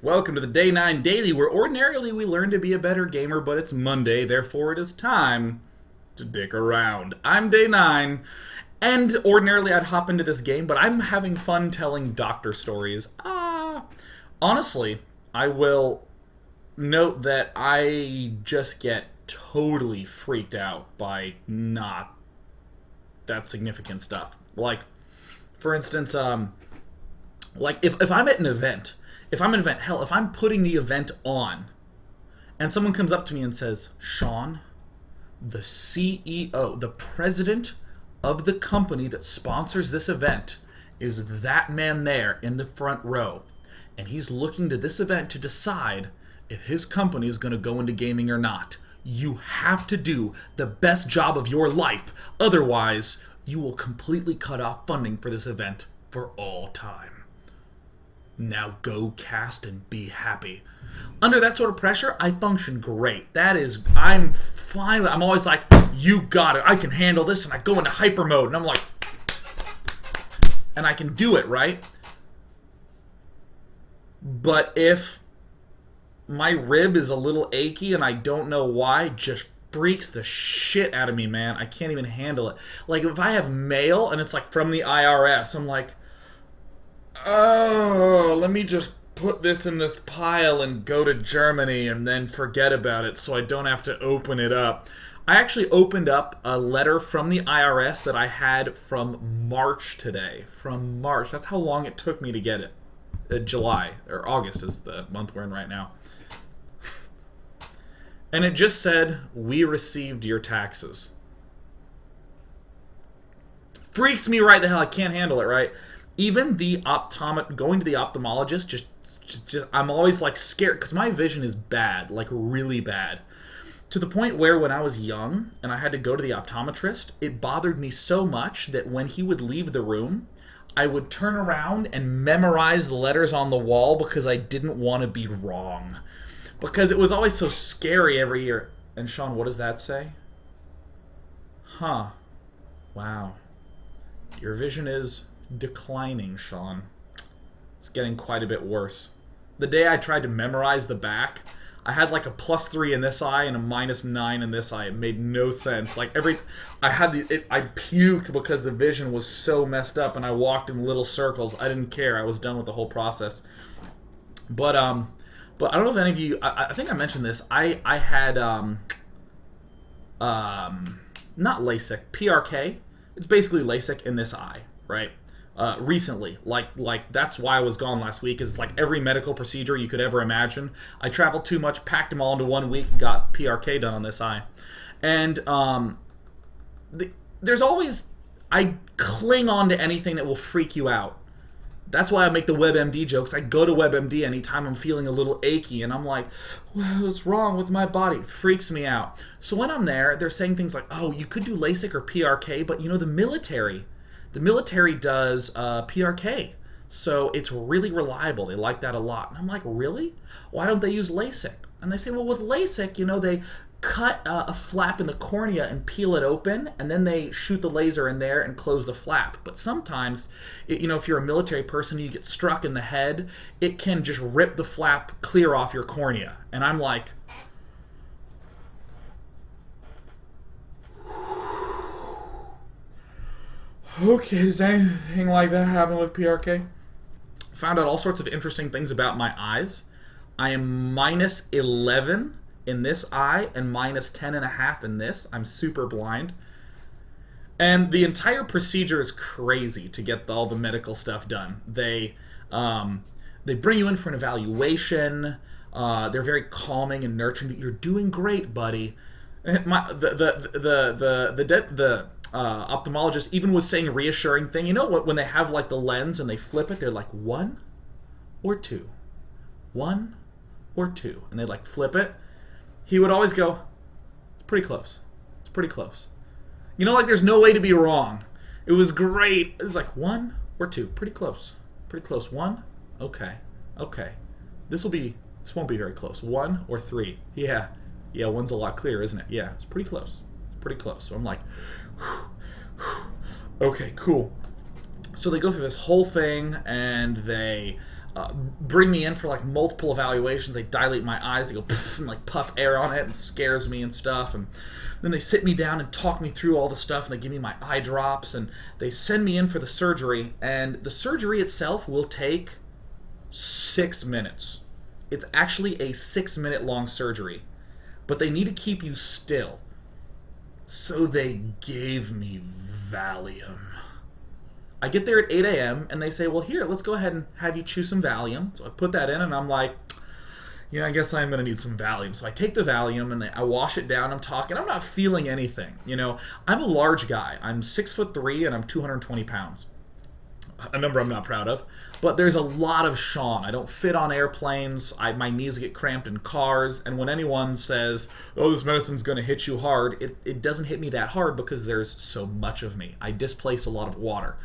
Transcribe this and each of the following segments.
Welcome to the Day 9 Daily, where ordinarily we learn to be a better gamer, but it's Monday, therefore it is time to dick around. I'm Day 9, and ordinarily I'd hop into this game, but I'm having fun telling doctor stories. Honestly, I will note that I just get totally freaked out by not that significant stuff. Like, for instance, if I'm at an event, if I'm putting the event on, and someone comes up to me and says, Sean, the CEO, the president of the company that sponsors this event is that man there in the front row, and he's looking to this event to decide if his company is going to go into gaming or not. You have to do the best job of your life, otherwise you will completely cut off funding for this event for all time. Now go cast and be happy. Under that sort of pressure, I function great. I'm fine. I'm always like, you got it. I can handle this. And I go into hyper mode. And I'm like, and I can do it, right? But if my rib is a little achy and I don't know why, just freaks the shit out of me, man. I can't even handle it. Like, if I have mail and it's like from the IRS, I'm like, oh, let me just put this in this pile and go to Germany and then forget about it so I don't have to open it up. I actually opened up a letter from the IRS that I had from March today. From March. That's how long it took me to get it. July, or August is the month we're in right now. And it just said, we received your taxes. Freaks me right the hell. I can't handle it, right? Even going to the ophthalmologist, just I'm always like scared because my vision is bad, like really bad. To the point where when I was young and I had to go to the optometrist, it bothered me so much that when he would leave the room, I would turn around and memorize the letters on the wall because I didn't want to be wrong. Because it was always so scary every year. And Sean, what does that say? Huh. Wow. Your vision is declining, Sean. It's getting quite a bit worse. The day I tried to memorize the back, I had like a +3 in this eye and a -9 in this eye. It made no sense. Like I puked because the vision was so messed up, and I walked in little circles. I didn't care. I was done with the whole process. But I don't know if any of you, I think I mentioned this. I had not LASIK, PRK. It's basically LASIK in this eye, right? Recently, like that's why I was gone last week. Is it's like every medical procedure you could ever imagine. I traveled too much, packed them all into 1 week, got PRK done on this eye, and there's always, I cling on to anything that will freak you out. That's why I make the WebMD jokes. I go to WebMD anytime I'm feeling a little achy, and I'm like, what's wrong with my body? It freaks me out. So when I'm there, they're saying things like, oh, you could do LASIK or PRK, but you know, the military does PRK, so it's really reliable. They like that a lot. And I'm like, really? Why don't they use LASIK? And they say, well, with LASIK, you know, they cut a flap in the cornea and peel it open, and then they shoot the laser in there and close the flap. But sometimes, you know, if you're a military person and you get struck in the head, it can just rip the flap clear off your cornea. And I'm like, okay, does anything like that happen with PRK? Found out all sorts of interesting things about my eyes. I am -11 in this eye and -10.5 in this. I'm super blind. And the entire procedure is crazy to get all the medical stuff done. They bring you in for an evaluation. They're very calming and nurturing. You're doing great, buddy. The ophthalmologist even was saying a reassuring thing. You know what? When they have like the lens and they flip it, they're like 1 or 2, 1 or 2, and they like flip it. He would always go, it's pretty close. It's pretty close. You know, like there's no way to be wrong. It was great. It was like 1 or 2, pretty close. Pretty close. 1, okay. This won't be very close. 1 or 3, yeah, 1's a lot clearer, isn't it? Yeah, it's pretty close. So I'm like, okay, cool. So they go through this whole thing, and they bring me in for like multiple evaluations. They dilate my eyes, they go pff, and like puff air on it, and scares me and stuff. And then they sit me down and talk me through all the stuff, and they give me my eye drops, and they send me in for the surgery. And the surgery itself will take 6 minutes. It's actually a 6-minute long surgery, but they need to keep you still. So they gave me Valium. I get there at 8 a.m. and they say, well, here, let's go ahead and have you chew some Valium. So I put that in, and I'm like, yeah, I guess I'm going to need some Valium. So I take the Valium, and I wash it down. I'm talking. I'm not feeling anything. You know, I'm a large guy. I'm 6'3", and I'm 220 pounds. A number I'm not proud of. But there's a lot of Sean. I don't fit on airplanes. My knees get cramped in cars. And when anyone says, oh, this medicine's going to hit you hard, it doesn't hit me that hard because there's so much of me. I displace a lot of water.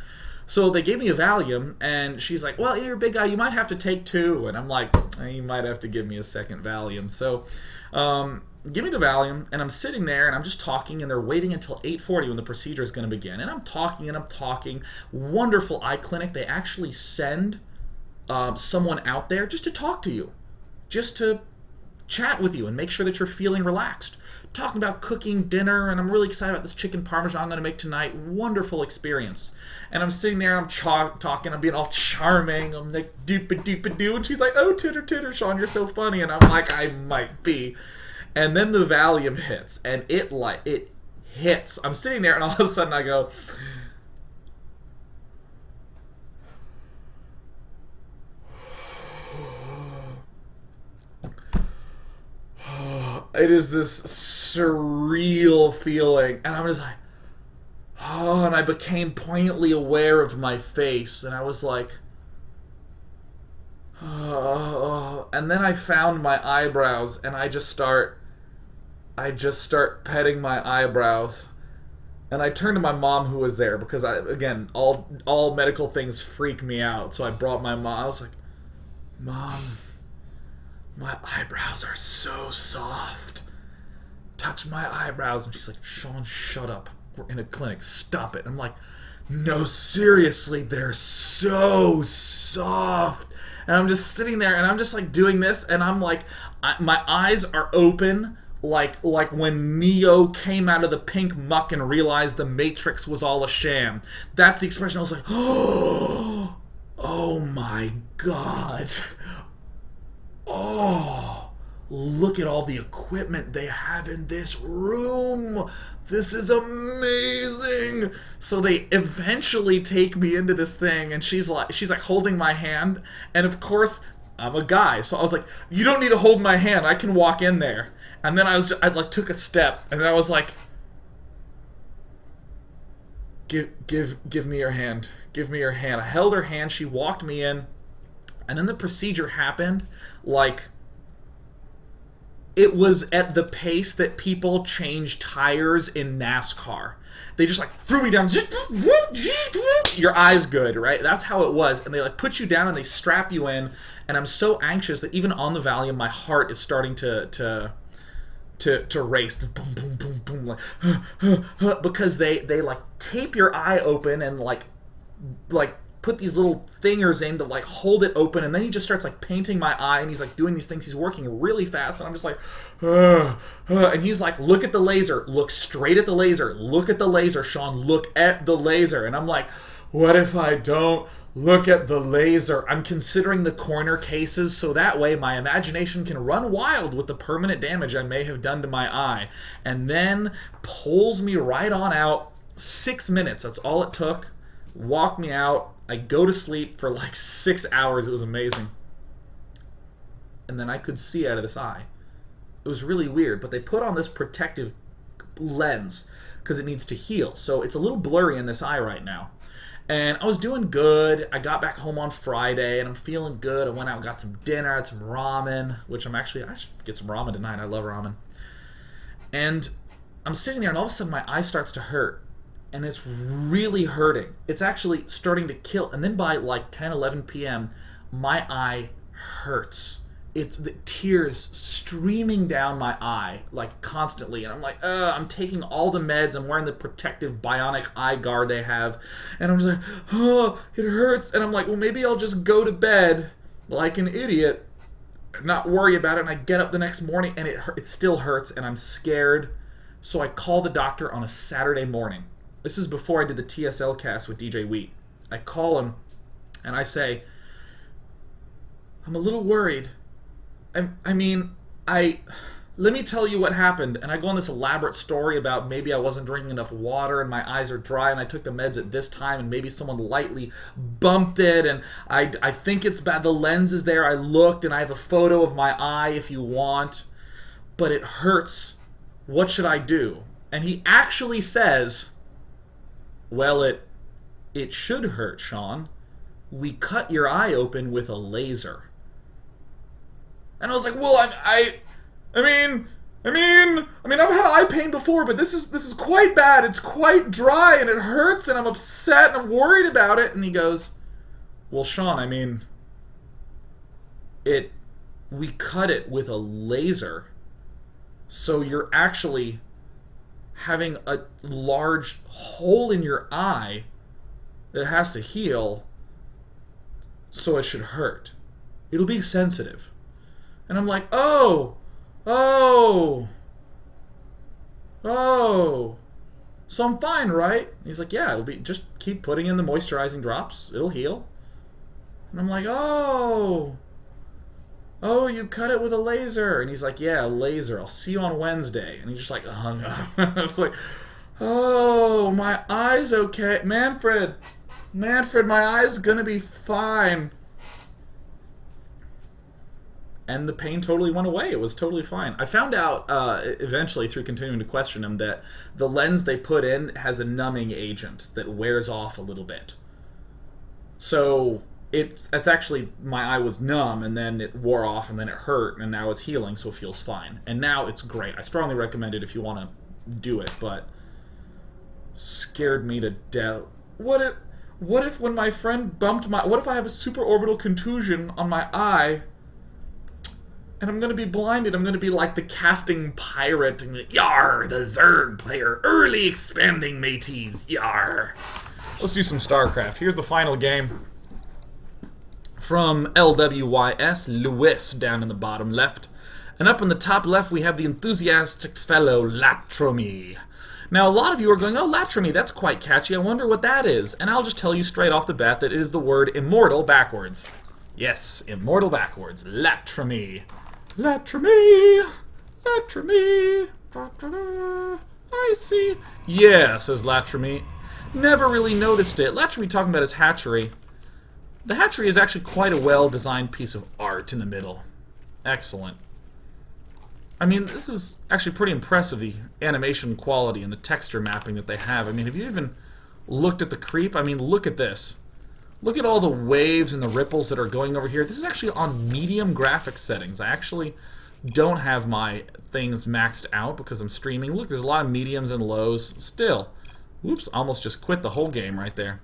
So they gave me a Valium, and she's like, well, you're a big guy, you might have to take 2. And I'm like, you might have to give me a second Valium. So give me the Valium, and I'm sitting there, and I'm just talking, and they're waiting until 8:40 when the procedure is going to begin. And I'm talking, and I'm talking. Wonderful eye clinic. They actually send someone out there just to talk to you, just to chat with you and make sure that you're feeling relaxed. Talking about cooking dinner, and I'm really excited about this chicken parmesan I'm going to make tonight. Wonderful experience. And I'm sitting there, and I'm talking, I'm being all charming. I'm like, doop-a-doop-a-doo. And she's like, oh, titter, Sean, you're so funny. And I'm like, I might be. And then the Valium hits, and it hits. I'm sitting there, and all of a sudden I go, it is this surreal feeling, and I'm just like, oh, and I became poignantly aware of my face, and I was like, oh, and then I found my eyebrows, and I just start petting my eyebrows, and I turned to my mom, who was there, because again, all medical things freak me out, so I brought my mom. I was like, Mom, my eyebrows are so soft. Touch my eyebrows. And she's like, Sean, shut up. We're in a clinic. Stop it. I'm like, no, seriously, they're so soft. And I'm just sitting there, and I'm just like doing this, and I'm like, my eyes are open, like when Neo came out of the pink muck and realized the Matrix was all a sham. That's the expression. I was like, oh my God. Oh, look at all the equipment they have in this room. This is amazing. So they eventually take me into this thing, and she's like holding my hand, and of course I'm a guy, so I was like, you don't need to hold my hand, I can walk in there. And then I took a step, and then I was like, give me your hand. Give me your hand. I held her hand, she walked me in. And then the procedure happened like it was at the pace that people change tires in NASCAR. They just like threw me down. Your eye's good, right? That's how it was. And they like put you down and they strap you in. And I'm so anxious that even on the Valium, my heart is starting to race. Boom, boom, boom, boom. Like, because they like tape your eye open and like put these little fingers in to like hold it open, and then he just starts like painting my eye, and he's like doing these things. He's working really fast, and I'm just like, and he's like, look at the laser, look straight at the laser, look at the laser, Sean, look at the laser. And I'm like, what if I don't look at the laser? I'm considering the corner cases, so that way my imagination can run wild with the permanent damage I may have done to my eye. And then pulls me right on out. 6 minutes, that's all it took. Walk me out. I go to sleep for like 6 hours. It was amazing. And then I could see out of this eye. It was really weird, but they put on this protective lens because it needs to heal. So it's a little blurry in this eye right now. And I was doing good. I got back home on Friday, and I'm feeling good. I went out and got some dinner. I had some ramen, which I should get some ramen tonight. I love ramen. And I'm sitting there, and all of a sudden my eye starts to hurt. And it's really hurting. It's actually starting to kill. And then by like 10, 11 p.m., my eye hurts. it's the tears streaming down my eye, like, constantly. And I'm like, I'm taking all the meds. I'm wearing the protective bionic eye guard they have. And I'm just like, oh, it hurts. And I'm like, well, maybe I'll just go to bed like an idiot, not worry about it. And I get up the next morning, and it still hurts, and I'm scared. So I call the doctor on a Saturday morning. This is before I did the TSL cast with DJ Wheat. I call him, and I say, I'm a little worried. Let me tell you what happened. And I go on this elaborate story about maybe I wasn't drinking enough water and my eyes are dry and I took the meds at this time and maybe someone lightly bumped it and I think it's bad. The lens is there. I looked and I have a photo of my eye if you want. But it hurts. What should I do? And he actually says, well, it should hurt, Sean. We cut your eye open with a laser. And I was like, well, I mean, I've had eye pain before, but this is quite bad. It's quite dry, and it hurts, and I'm upset, and I'm worried about it. And he goes, well, Sean, we cut it with a laser, so you're actually having a large hole in your eye that has to heal, so it should hurt. It'll be sensitive. And I'm like, oh. So I'm fine, right? And he's like, yeah, it'll be, just keep putting in the moisturizing drops. It'll heal. And I'm like, oh, you cut it with a laser. And he's like, yeah, a laser. I'll see you on Wednesday. And he just like hung up. It's like, oh, my eye's okay. Manfred, my eye's gonna be fine. And the pain totally went away. It was totally fine. I found out eventually through continuing to question him that the lens they put in has a numbing agent that wears off a little bit. So it's actually, my eye was numb and then it wore off and then it hurt and now it's healing, so it feels fine. And now it's great. I strongly recommend it if you want to do it, but scared me to death. What if when my friend bumped what if I have a supraorbital contusion on my eye? And I'm going to be blinded. I'm going to be like the casting pirate. And like, yar, the Zerg player. Early expanding mateys. Yar. Let's do some StarCraft. Here's the final game. From LWYS, Lewis, down in the bottom left. And up in the top left, we have the enthusiastic fellow, Latromy. Now, a lot of you are going, oh, Latromy, that's quite catchy. I wonder what that is. And I'll just tell you straight off the bat that it is the word immortal backwards. Yes, immortal backwards. Latromy. Latromy, I see. Yeah, says Latromy. Never really noticed it. Latromy talking about his hatchery. The hatchery is actually quite a well-designed piece of art in the middle. Excellent. This is actually pretty impressive, the animation quality and the texture mapping that they have. Have you even looked at the creep? Look at this. Look at all the waves and the ripples that are going over here. This is actually on medium graphics settings. I actually don't have my things maxed out because I'm streaming. Look, there's a lot of mediums and lows still. Whoops, almost just quit the whole game right there.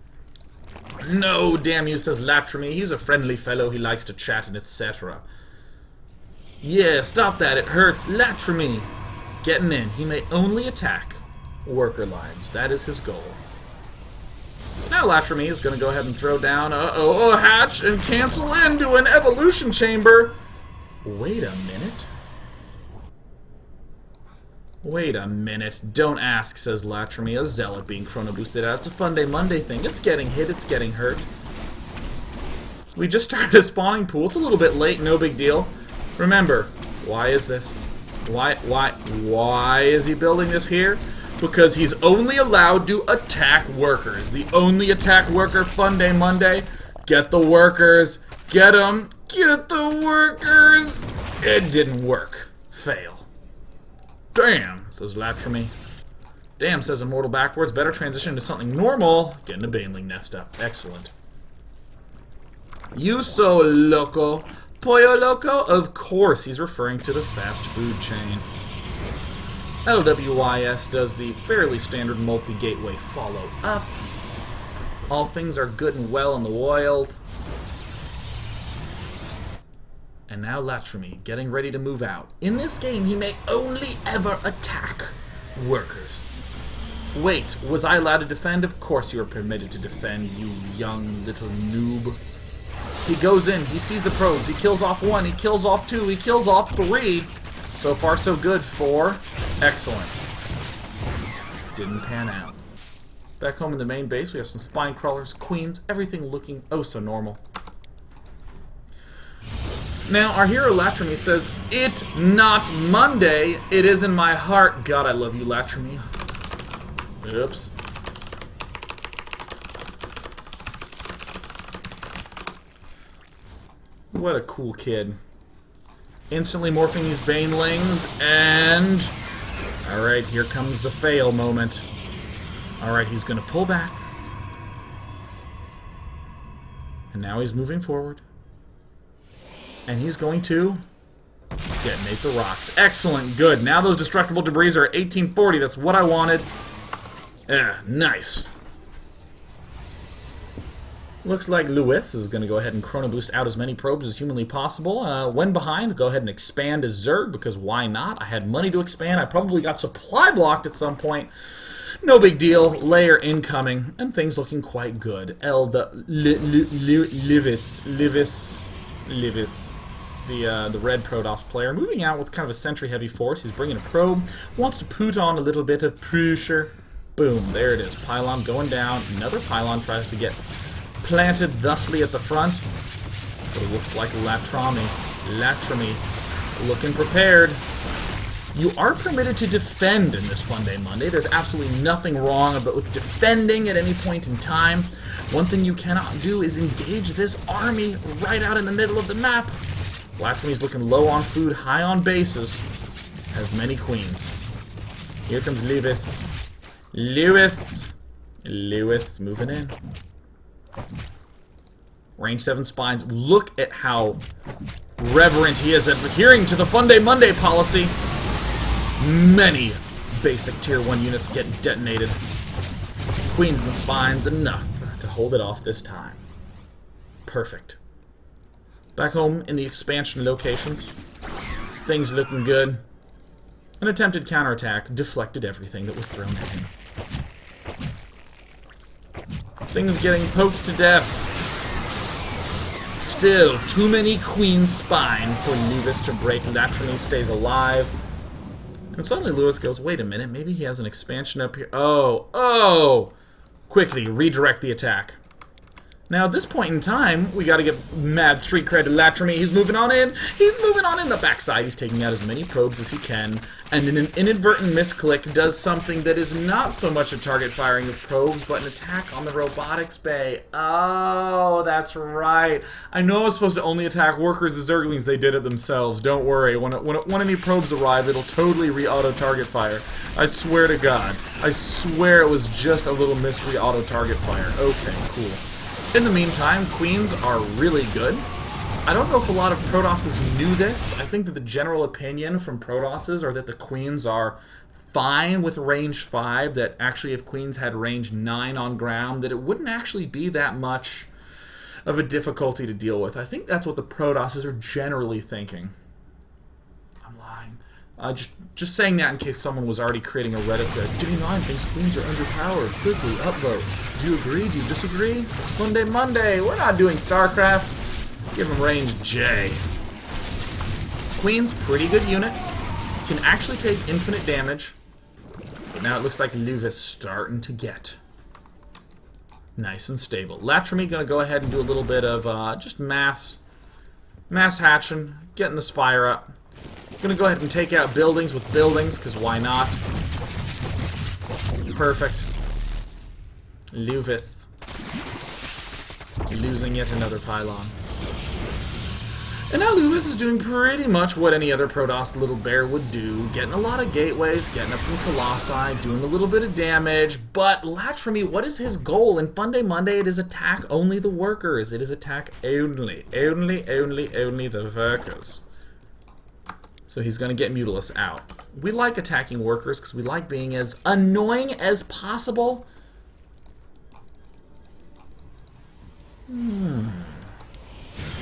No, damn you, says Latromy. He's a friendly fellow. He likes to chat and etc. Yeah, stop that. It hurts. Latromy. Getting in. He may only attack worker lines. That is his goal. Now Latromy is going to go ahead and throw down a hatch and cancel into an evolution chamber. Wait a minute. Wait a minute. Don't ask, says Latromy, a zealot being chrono boosted out. It's a Funday Monday thing. It's getting hit, it's getting hurt. We just started a spawning pool. It's a little bit late, no big deal. Remember, why is this? Why is he building this here? Because he's only allowed to attack workers. The only attack worker Funday Monday. Get the workers. Get them. Get the workers. It didn't work. Fail. Damn, says Latromy. Damn, says Immortal backwards. Better transition to something normal. Getting a Baneling nest up. Excellent. You so loco. Pollo loco? Of course, he's referring to the fast food chain. LWYS does the fairly standard multi-gateway follow-up. All things are good and well in the wild. And now Latramy, getting ready to move out. In this game, he may only ever attack workers. Wait, was I allowed to defend? Of course you are permitted to defend, you young little noob. He goes in, he sees the probes, he kills off 1, he kills off 2, he kills off 3. So far so good for excellent. Didn't pan out. Back home in the main base, we have some spine crawlers, queens, everything looking oh so normal. Now, our hero Latramy says, "It not Monday, it is in my heart." God, I love you, Latramy. Oops. What a cool kid. Instantly morphing these banelings, and... Alright, here comes the fail moment. Alright, he's gonna pull back. And now he's moving forward. And he's going to detonate the rocks. Excellent, good. Now those destructible debris are at 1840. That's what I wanted. Yeah, nice. Looks like Lewis is going to go ahead and chrono boost out as many probes as humanly possible. When behind, go ahead and expand as Zerg, because why not? I had money to expand. I probably got supply blocked at some point. No big deal. Layer incoming, and things looking quite good. Livis, the red Protoss player, moving out with kind of a sentry-heavy force. He's bringing a probe, wants to put on a little bit of pressure. Boom, there it is. Pylon going down. Another pylon tries to get planted thusly at the front. But it looks like Latramy looking prepared. You are permitted to defend in this Funday Monday. There's absolutely nothing wrong about with defending at any point in time. One thing you cannot do is engage this army right out in the middle of the map. Latramy's looking low on food, high on bases. Has many queens. Here comes Lewis. Lewis moving in. Range 7 spines. Look at how reverent he is adhering to the Funday Monday policy. Many basic tier 1 units get detonated. Queens and spines, enough to hold it off this time. Perfect. Back home in the expansion locations, things looking good. An attempted counterattack deflected everything that was thrown at him. Things getting poked to death. Still, too many queen spine for Lewis to break. Latramy stays alive. And suddenly Lewis goes, wait a minute, maybe he has an expansion up here. Oh! Quickly, redirect the attack. Now, at this point in time, we gotta give mad street cred to Latramy. He's moving on in. He's moving on in the backside. He's taking out as many probes as he can. And in an inadvertent misclick, does something that is not so much a target firing of probes, but an attack on the robotics bay. Oh, that's right. I know I was supposed to only attack workers as Zerglings. They did it themselves. Don't worry. When any probes arrive, it'll totally re-auto target fire. I swear to God. I swear it was just a little mis-re-auto target fire. Okay, cool. In the meantime, queens are really good. I don't know if a lot of Protosses knew this. I think that the general opinion from Protosses are that the queens are fine with range 5, that actually if queens had range 9 on ground, that it wouldn't actually be that much of a difficulty to deal with. I think that's what the Protosses are generally thinking. I'm lying. Just saying that in case someone was already creating a Reddit thread. Day9 thinks queens are underpowered. Quickly, upvote. Do you agree? Do you disagree? It's Funday Monday. We're not doing StarCraft. Give him range J. Queen's pretty good unit. Can actually take infinite damage. But now it looks like Lewis starting to get nice and stable. Latramy gonna go ahead and do a little bit of just mass hatching, getting the spire up. Gonna go ahead and take out buildings with buildings, because why not? Perfect. Lewis. Losing yet another pylon. And now Lewis is doing pretty much what any other Protoss little bear would do. Getting a lot of gateways, getting up some Colossi, doing a little bit of damage. But Latramy, what is his goal? In Funday Monday, it is attack only the workers. It is attack only. Only the workers. So he's going to get Mutalisk out. We like attacking workers because we like being as annoying as possible.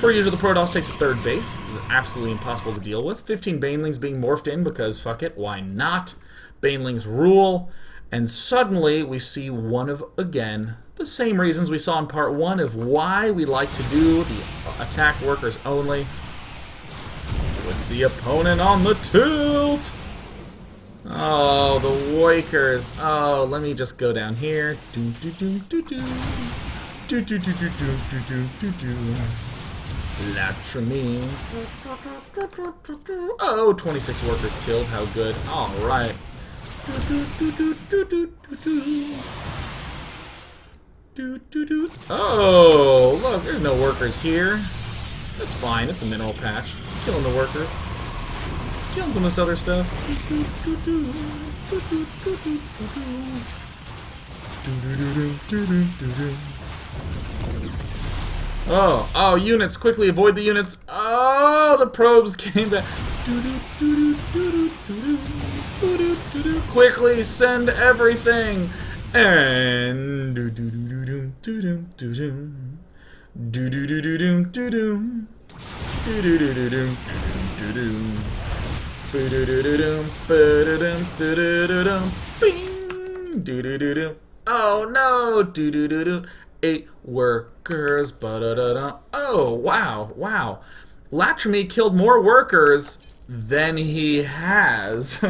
Per usual, the Protoss takes a third base. This is absolutely impossible to deal with. 15 Banelings being morphed in because, fuck it, why not? Banelings rule. And suddenly, we see one of, again, the same reasons we saw in part 1 of why we like to do the attack workers only. Puts the opponent on the tilt! Oh, the Wakers. Oh, let me just go down here. Latramy. Oh, 26 workers killed. How good. Alright. Oh, look, there's no workers here. That's fine, it's a mineral patch. Killing the workers. Killing some of this other stuff. Oh, units, quickly avoid the units. Oh, the probes came back. Quickly send everything. And oh no! 8 workers. Oh wow! Latramy killed more workers than he has.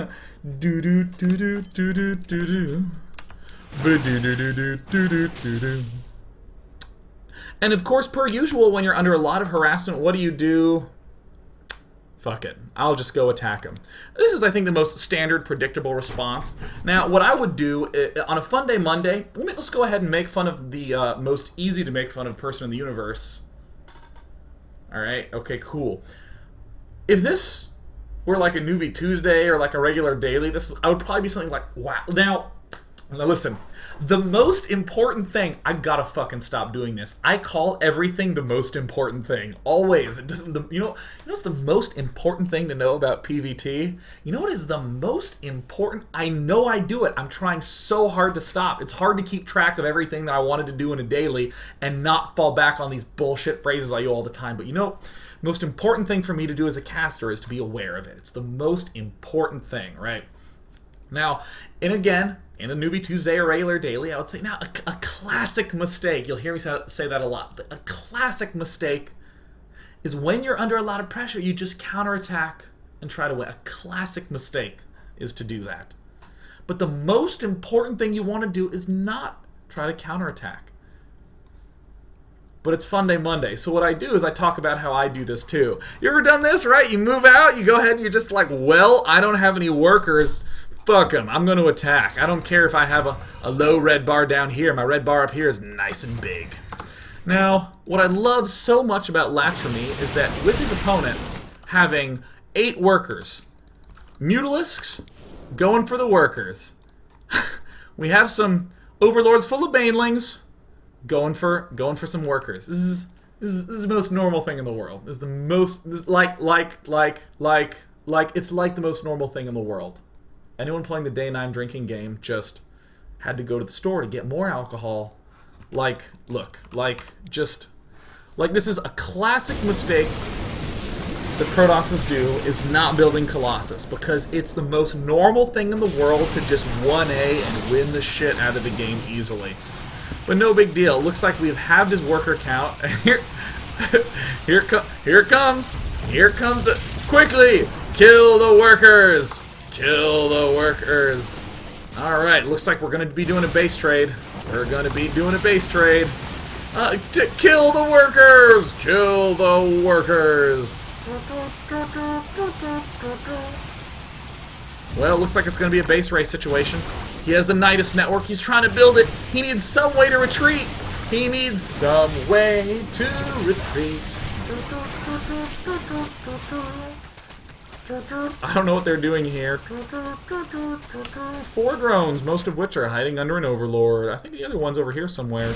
And of course, per usual, when you're under a lot of harassment, what do? Fuck it. I'll just go attack him. This is, I think, the most standard, predictable response. Now, what I would do on a Funday Monday, let's go ahead and make fun of the most easy to make fun of person in the universe. Alright, okay, cool. If this were like a Newbie Tuesday or like a regular daily, I would probably be something like, wow. Now listen. The most important thing, I gotta fucking stop doing this. I call everything the most important thing. Always. It doesn't. You know what's the most important thing to know about PvT? You know what is the most important? I know I do it. I'm trying so hard to stop. It's hard to keep track of everything that I wanted to do in a daily and not fall back on these bullshit phrases I do all the time. But most important thing for me to do as a caster is to be aware of it. It's the most important thing, right? Now, and again, in a Newbie Tuesday or regular daily, I would say, now, a classic mistake, you'll hear me say that a lot, a classic mistake is when you're under a lot of pressure, you just counterattack and try to win. A classic mistake is to do that. But the most important thing you want to do is not try to counterattack. But it's Funday Monday, so what I do is I talk about how I do this too. You ever done this, right? You move out, you go ahead and you're just like, well, I don't have any workers. Fuck them. I'm going to attack. I don't care if I have a low red bar down here. My red bar up here is nice and big. Now, what I love so much about Latramy is that with his opponent having 8 workers, Mutalisks going for the workers. We have some Overlords full of Banelings going for some workers. This is the most normal thing in the world. This is the most it's like the most normal thing in the world. Anyone playing the day 9 drinking game just had to go to the store to get more alcohol. This is a classic mistake that Protosses do is not building Colossus, because it's the most normal thing in the world to just 1A and win the shit out of the game easily. But no big deal. Looks like we've halved his worker count. Here comes the quickly kill the workers. Kill the workers. Alright, looks like we're going to be doing a base trade. Kill the workers! Kill the workers! Well, it looks like it's going to be a base race situation. He has the Nidus network. He's trying to build it. He needs some way to retreat. I don't know what they're doing here. 4 drones, most of which are hiding under an Overlord. I think the other one's over here somewhere.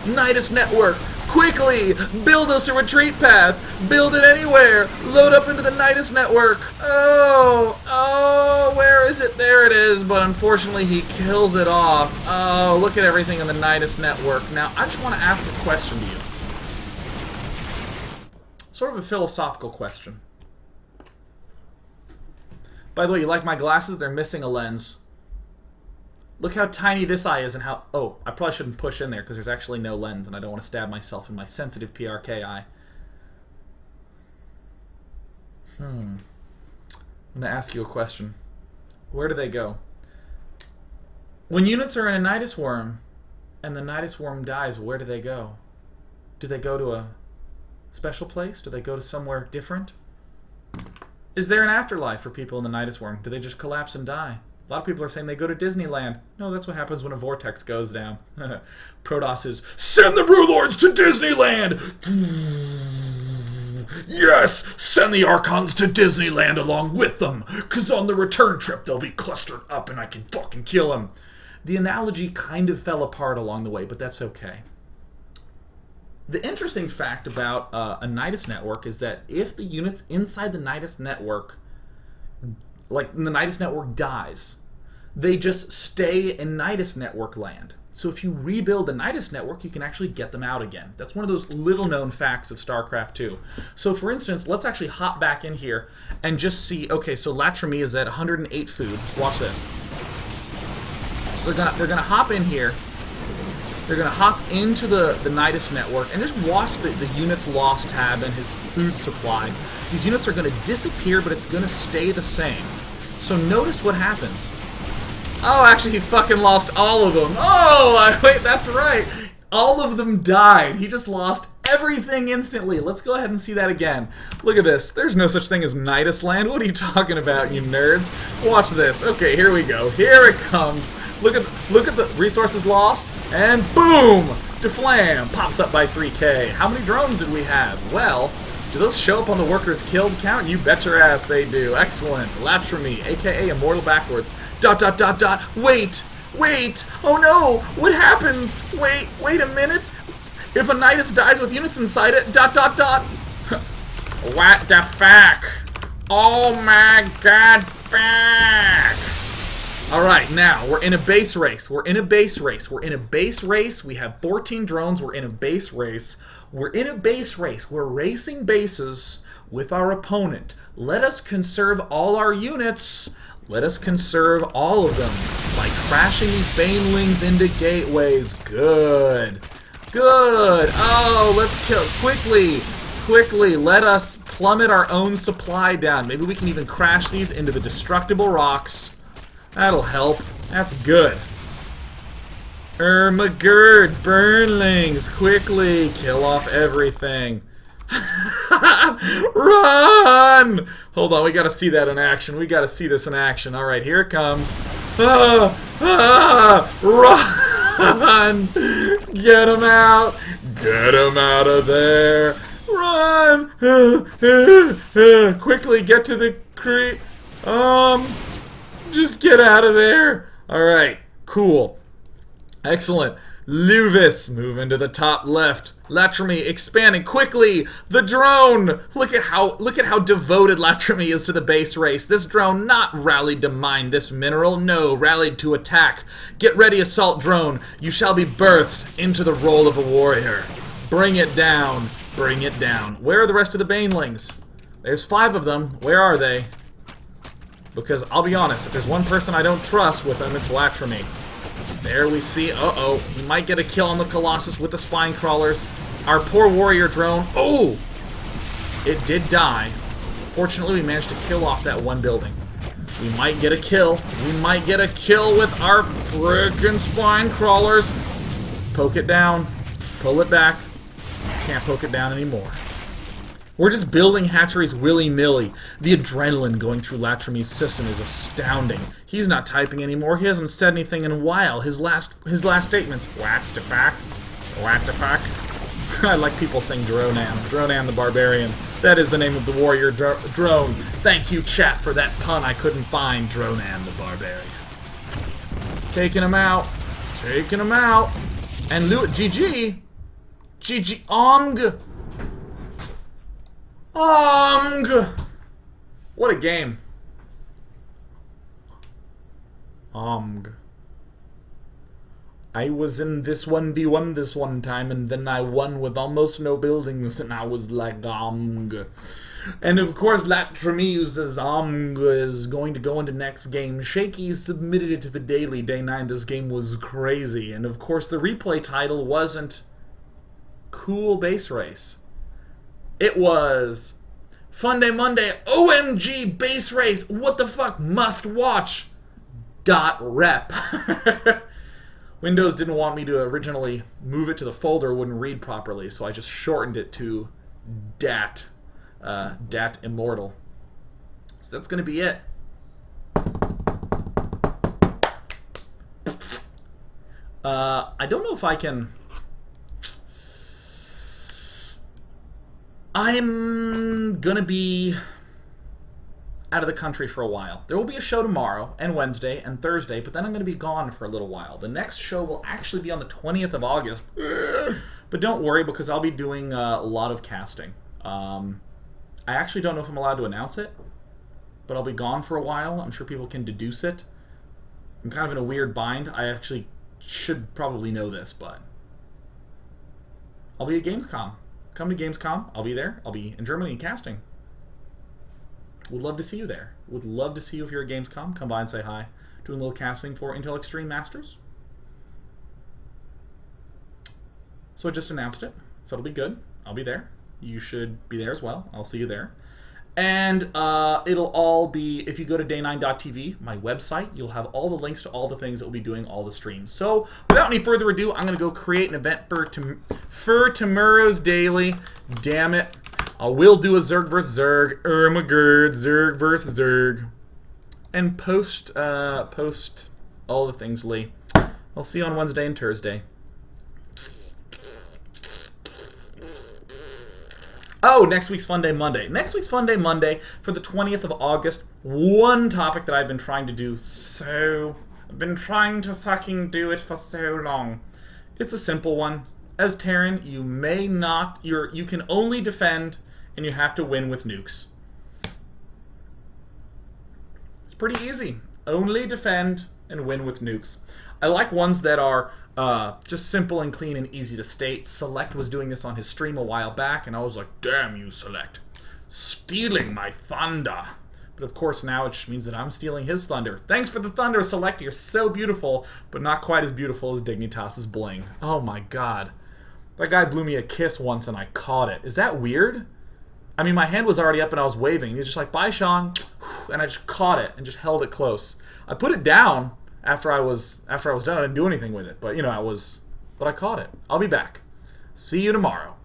Nidus network! Quickly! Build us a retreat path! Build it anywhere! Load up into the Nidus network! Oh, where is it? There it is, but unfortunately he kills it off. Oh, look at everything in the Nidus network. Now, I just want to ask a question to you. Sort of a philosophical question. By the way, you like my glasses? They're missing a lens. Look how tiny this eye is and how... Oh, I probably shouldn't push in there because there's actually no lens and I don't want to stab myself in my sensitive PRK eye. I'm going to ask you a question. Where do they go? When units are in a Nidus worm and the Nidus worm dies, where do they go? Do they go to a special place? Do they go to somewhere different? Is there an afterlife for people in the Nidus worm? Do they just collapse and die? A lot of people are saying they go to Disneyland. No, that's what happens when a vortex goes down. Protoss is, send the Brewlords to Disneyland! Yes! Send the Archons to Disneyland along with them! Because on the return trip they'll be clustered up and I can fucking kill them. The analogy kind of fell apart along the way, but that's okay. The interesting fact about a Nidus network is that if the units inside the Nidus network, like the Nidus network dies, they just stay in Nidus network land. So if you rebuild the Nidus network, you can actually get them out again. That's one of those little known facts of StarCraft 2. So for instance, let's actually hop back in here and just see, okay, so Latrami is at 108 food. Watch this. So they're gonna hop in here. They're going to hop into the Nidus network and just watch the units lost tab and his food supply. These units are going to disappear, but it's going to stay the same. So notice what happens. Oh, actually, he fucking lost all of them. Oh, wait, that's right. All of them died. He just lost everything instantly. Let's go ahead and see that again. Look at this. There's no such thing as Nidus land. What are you talking about, you nerds? Watch this. Okay, here we go. Here it comes. Look at the resources lost, and boom! Deflam pops up by 3K. How many drones did we have? Well, do those show up on the workers killed count? You bet your ass they do. Excellent. Latrami, aka Immortal Backwards. ... Wait! Wait! Oh no! What happens? Wait a minute! If a Nidus dies with units inside it, ... What the fuck? Oh my god, fuck! Alright, now, we're in a base race. We're in a base race. We have 14 drones. We're in a base race. We're racing bases with our opponent. Let us conserve all our units. Let us conserve all of them by crashing these banelings into gateways. Good. Oh, let's kill quickly. Let us plummet our own supply down. Maybe we can even crash these into the destructible rocks. That'll help. That's good. Ermagerd, Burnlings, quickly kill off everything. Run! Hold on, we gotta see that in action. We gotta see this in action. Alright, here it comes. Run! Get him out! Get him out of there! Run! Quickly get to the creek. Just get out of there. Alright, cool. Excellent. Luvis, move into the top left. Latrami expanding quickly. The drone. Look at how devoted Latrami is to the base race. This drone not rallied to mine this mineral. No, rallied to attack. Get ready, assault drone. You shall be birthed into the role of a warrior. Bring it down. Bring it down. Where are the rest of the banelings? There's 5 of them. Where are they? Because I'll be honest, if there's one person I don't trust with them, it's Latrami. There we see, uh-oh, he might get a kill on the Colossus with the spine crawlers. Our poor warrior drone, oh! It did die. Fortunately, we managed to kill off that one building. We might get a kill. We might get a kill with our frickin' spine crawlers. Poke it down. Pull it back. Can't poke it down anymore. We're just building hatcheries willy-nilly. The adrenaline going through Latrami's system is astounding. He's not typing anymore. He hasn't said anything in a while. His last statements. What the fuck? What the fuck? I like people saying Dronan. Dronan the Barbarian. That is the name of the warrior drone. Thank you, chat, for that pun I couldn't find. Dronan the Barbarian. Taking him out. Taking him out. And GG. GG. What a game. I was in this 1v1 this one time, and then I won with almost no buildings, and I was like, And of course, that Tremuse says, is going to go into next game. Shaky submitted it to the Daily, Day 9. This game was crazy. And of course, the replay title wasn't Cool Base Race. It was Funday Monday, OMG Base Race, what the fuck, must watch, .rep. Windows didn't want me to originally move it to the folder, it wouldn't read properly, so I just shortened it to DAT. DAT Immortal. So that's going to be it. I don't know if I can... I'm going to be out of the country for a while. There will be a show tomorrow, and Wednesday, and Thursday, but then I'm going to be gone for a little while. The next show will actually be on the 20th of August. But don't worry, because I'll be doing a lot of casting. I actually don't know if I'm allowed to announce it, but I'll be gone for a while. I'm sure people can deduce it. I'm kind of in a weird bind. I actually should probably know this, but I'll be at Gamescom. Come to Gamescom. I'll be there. I'll be in Germany casting. Would love to see you there. Would love to see you if you're at Gamescom. Come by and say hi. Doing a little casting for Intel Extreme Masters. So I just announced it, so it'll be good. I'll be there. You should be there as well. I'll see you there. And it'll all be, if you go to day9.tv, my website, you'll have all the links to all the things that we'll be doing, all the streams. So without any further ado, I'm going to go create an event for tomorrow's daily. Damn it. I will do a Zerg versus Zerg, Ermagerd, Zerg versus Zerg, and post all the things, Lee. I'll see you on Wednesday and Thursday. Oh, next week's Funday Monday. Next week's Funday Monday for the 20th of August. One topic that I've been trying to do I've been trying to fucking do it for so long. It's a simple one. As Terran, you may not, you can only defend and you have to win with nukes. It's pretty easy. Only defend and win with nukes. I like ones that are just simple and clean and easy to state. Select was doing this on his stream a while back, and I was like, damn you, Select. Stealing my thunder. But of course now it just means that I'm stealing his thunder. Thanks for the thunder, Select. You're so beautiful, but not quite as beautiful as Dignitas's bling. Oh my god. That guy blew me a kiss once and I caught it. Is that weird? I mean, my hand was already up and I was waving. He was just like, bye, Sean. And I just caught it and just held it close. I put it down after I was done. I didn't do anything with it. But, you know, but I caught it. I'll be back. See you tomorrow.